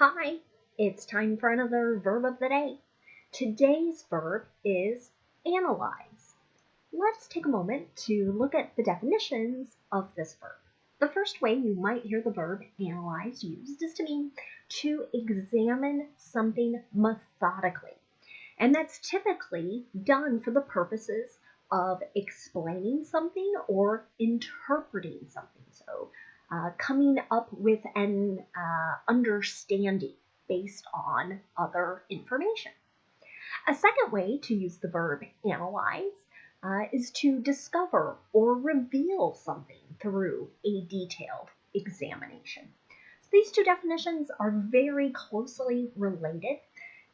Hi, it's time for another verb of the day. Today's verb is analyze. Let's take a moment to look at the definitions of this verb. The first way you might hear the verb analyze used is to mean to examine something methodically. And that's typically done for the purposes of explaining something or interpreting something. So coming up with an understanding based on other information. A second way to use the verb analyze is to discover or reveal something through a detailed examination. So these two definitions are very closely related.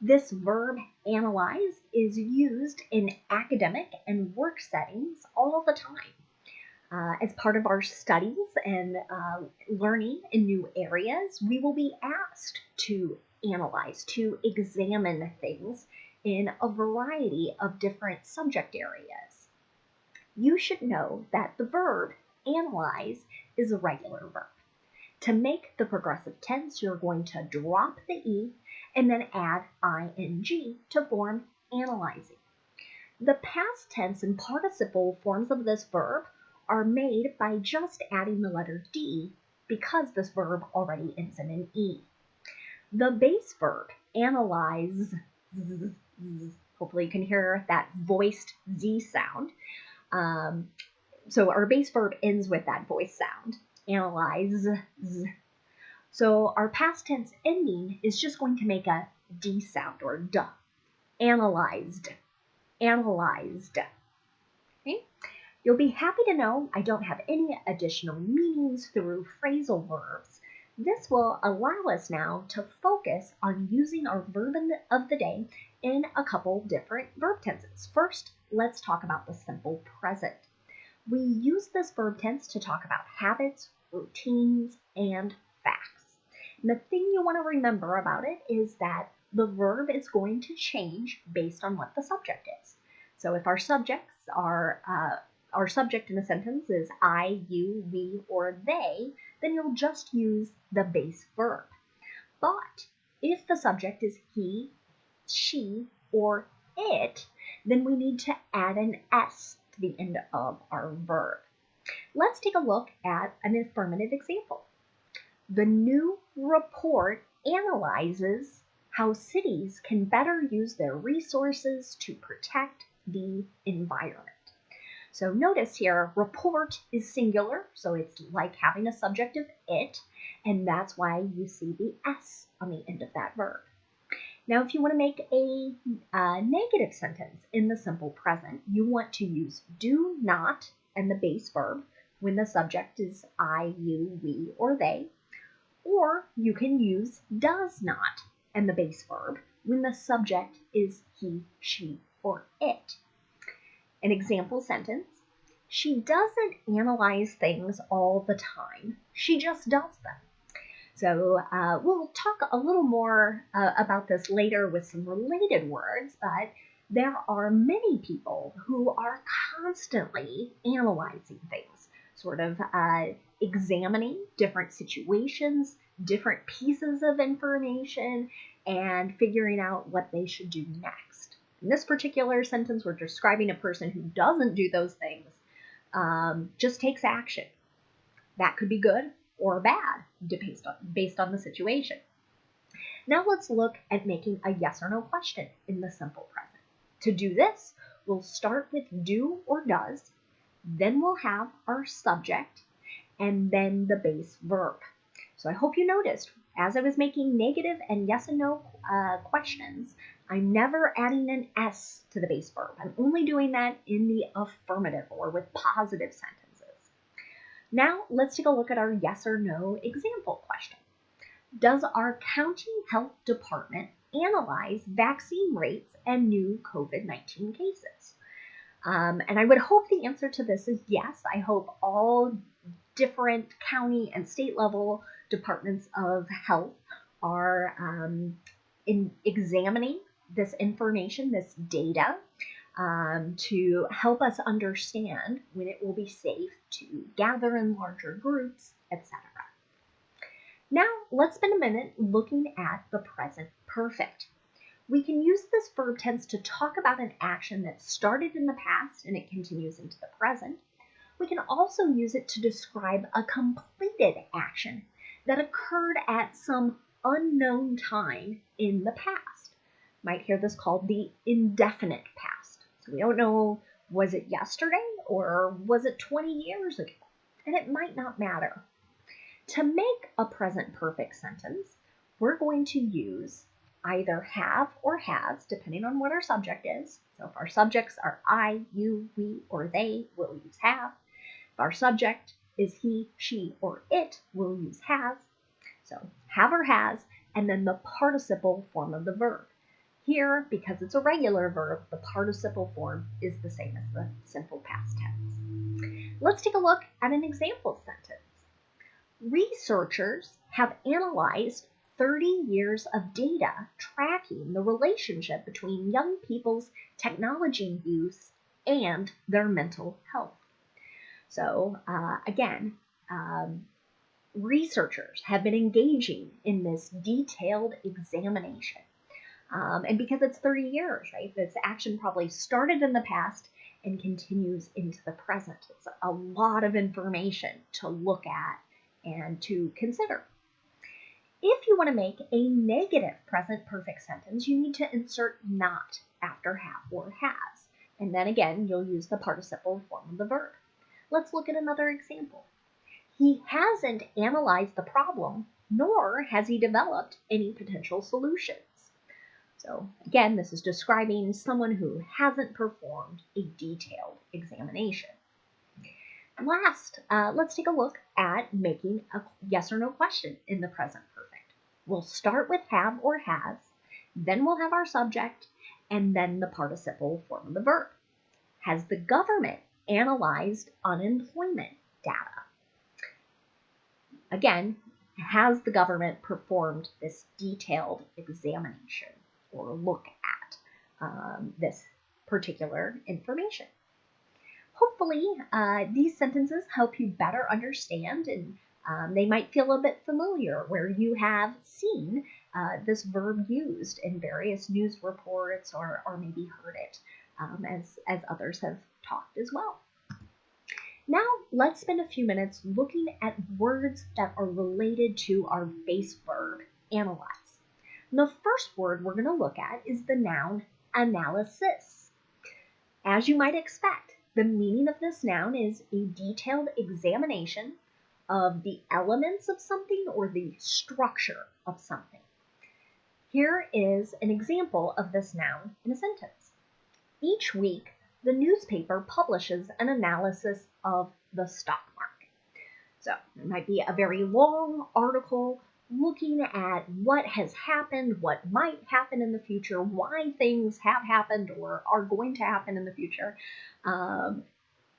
This verb analyze is used in academic and work settings all the time. As part of our studies and learning in new areas, we will be asked to analyze, to examine things in a variety of different subject areas. You should know that the verb analyze is a regular verb. To make the progressive tense, you're going to drop the E and then add ing to form analyzing. The past tense and participle forms of this verb are made by just adding the letter D because this verb already ends in an E. The base verb, analyze, hopefully you can hear that voiced Z sound. So our base verb ends with that voice sound, analyze. So our past tense ending is just going to make a D sound or duh. Analyzed, analyzed. Okay? You'll be happy to know I don't have any additional meanings through phrasal verbs. This will allow us now to focus on using our verb of the day in a couple different verb tenses. First, let's talk about the simple present. We use this verb tense to talk about habits, routines, and facts. And the thing you want to remember about it is that the verb is going to change based on what the subject is. So if our subject in a sentence is I, you, we, or they, then you'll just use the base verb. But if the subject is he, she, or it, then we need to add an S to the end of our verb. Let's take a look at an affirmative example. The new report analyzes how cities can better use their resources to protect the environment. So notice here, report is singular, so it's like having a subject of it, and that's why you see the S on the end of that verb. Now, if you want to make a negative sentence in the simple present, you want to use do not and the base verb when the subject is I, you, we, or they, or you can use does not and the base verb when the subject is he, she, or it. An example sentence, she doesn't analyze things all the time. She just does them. So we'll talk a little more about this later with some related words, but there are many people who are constantly analyzing things, sort of examining different situations, different pieces of information, and figuring out what they should do next. In this particular sentence, we're describing a person who doesn't do those things, just takes action. That could be good or bad, based on the situation. Now let's look at making a yes or no question in the simple present. To do this, we'll start with do or does, then we'll have our subject, and then the base verb. So I hope you noticed, as I was making negative and yes and no questions, I'm never adding an S to the base verb. I'm only doing that in the affirmative or with positive sentences. Now let's take a look at our yes or no example question. Does our county health department analyze vaccine rates and new COVID-19 cases? And I would hope the answer to this is yes. I hope all different county and state level departments of health are examining this information, this data, to help us understand when it will be safe to gather in larger groups, etc. Now, let's spend a minute looking at the present perfect. We can use this verb tense to talk about an action that started in the past and it continues into the present. We can also use it to describe a completed action that occurred at some unknown time in the past. You might hear this called the indefinite past. So we don't know, was it yesterday or was it 20 years ago? And it might not matter. To make a present perfect sentence, we're going to use either have or has, depending on what our subject is. So if our subjects are I, you, we, or they, we'll use have. If our subject is he, she, or it, we'll use has. So have or has, and then the participle form of the verb. Here, because it's a regular verb, the participle form is the same as the simple past tense. Let's take a look at an example sentence. Researchers have analyzed 30 years of data tracking the relationship between young people's technology use and their mental health. So again, researchers have been engaging in this detailed examination. And because it's 30 years, right, this action probably started in the past and continues into the present. It's a lot of information to look at and to consider. If you want to make a negative present perfect sentence, you need to insert not after have or has. And then again, you'll use the participle form of the verb. Let's look at another example. He hasn't analyzed the problem, nor has he developed any potential solutions. So again, this is describing someone who hasn't performed a detailed examination. Last, let's take a look at making a yes or no question in the present perfect. We'll start with have or has, then we'll have our subject, and then the participle form of the verb. Has the government analyzed unemployment data? Again, has the government performed this detailed examination or look at this particular information? Hopefully, these sentences help you better understand, and they might feel a bit familiar where you have seen this verb used in various news reports or maybe heard it as others have talked as well. Now, let's spend a few minutes looking at words that are related to our base verb, analyze. The first word we're going to look at is the noun analysis. As you might expect, the meaning of this noun is a detailed examination of the elements of something or the structure of something. Here is an example of this noun in a sentence. Each week, the newspaper publishes an analysis of the stock market. So it might be a very long article looking at what has happened, what might happen in the future, why things have happened or are going to happen in the future.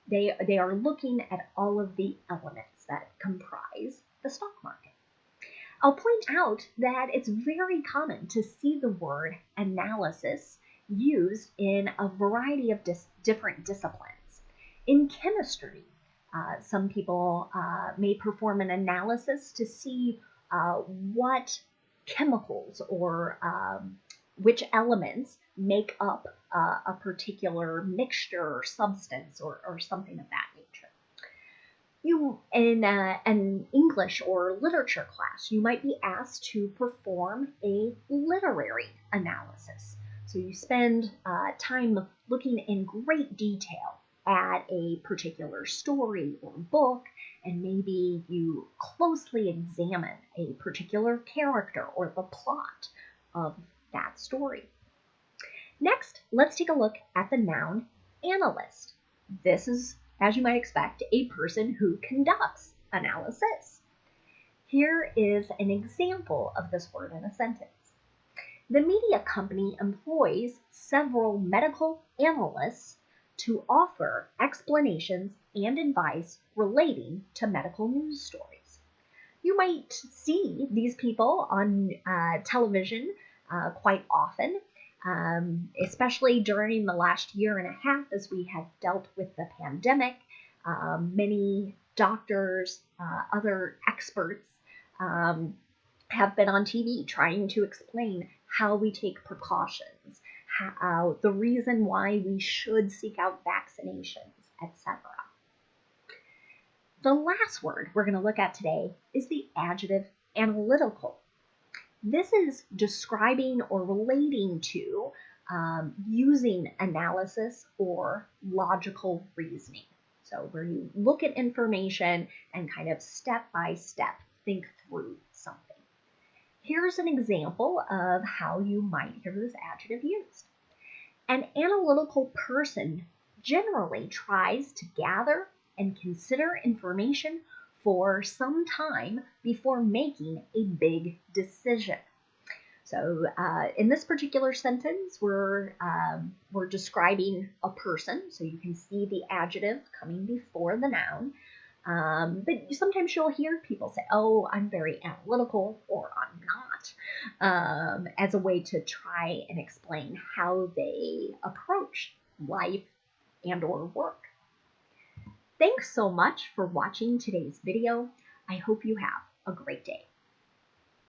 They are looking at all of the elements that comprise the stock market. I'll point out that it's very common to see the word analysis used in a variety of different disciplines. In chemistry, some people may perform an analysis to see what chemicals or which elements make up a particular mixture or substance or something of that nature. You, in an English or literature class, you might be asked to perform a literary analysis. So you spend time looking in great detail at a particular story or book, and maybe you closely examine a particular character or the plot of that story. Next, let's take a look at the noun analyst. This is, as you might expect, a person who conducts analysis. Here is an example of this word in a sentence. The media company employs several medical analysts to offer explanations and advice relating to medical news stories. You might see these people on television quite often, especially during the last year and a half as we have dealt with the pandemic. Many doctors, other experts have been on TV trying to explain how we take precautions, the reason why we should seek out vaccinations, etc. The last word we're going to look at today is the adjective analytical. This is describing or relating to using analysis or logical reasoning. So where you look at information and kind of step by step think through something. Here's an example of how you might hear this adjective used. An analytical person generally tries to gather and consider information for some time before making a big decision. So in this particular sentence, we're describing a person, so you can see the adjective coming before the noun. But sometimes you'll hear people say, oh, I'm very analytical, or I'm not, as a way to try and explain how they approach life and or work. Thanks so much for watching today's video. I hope you have a great day.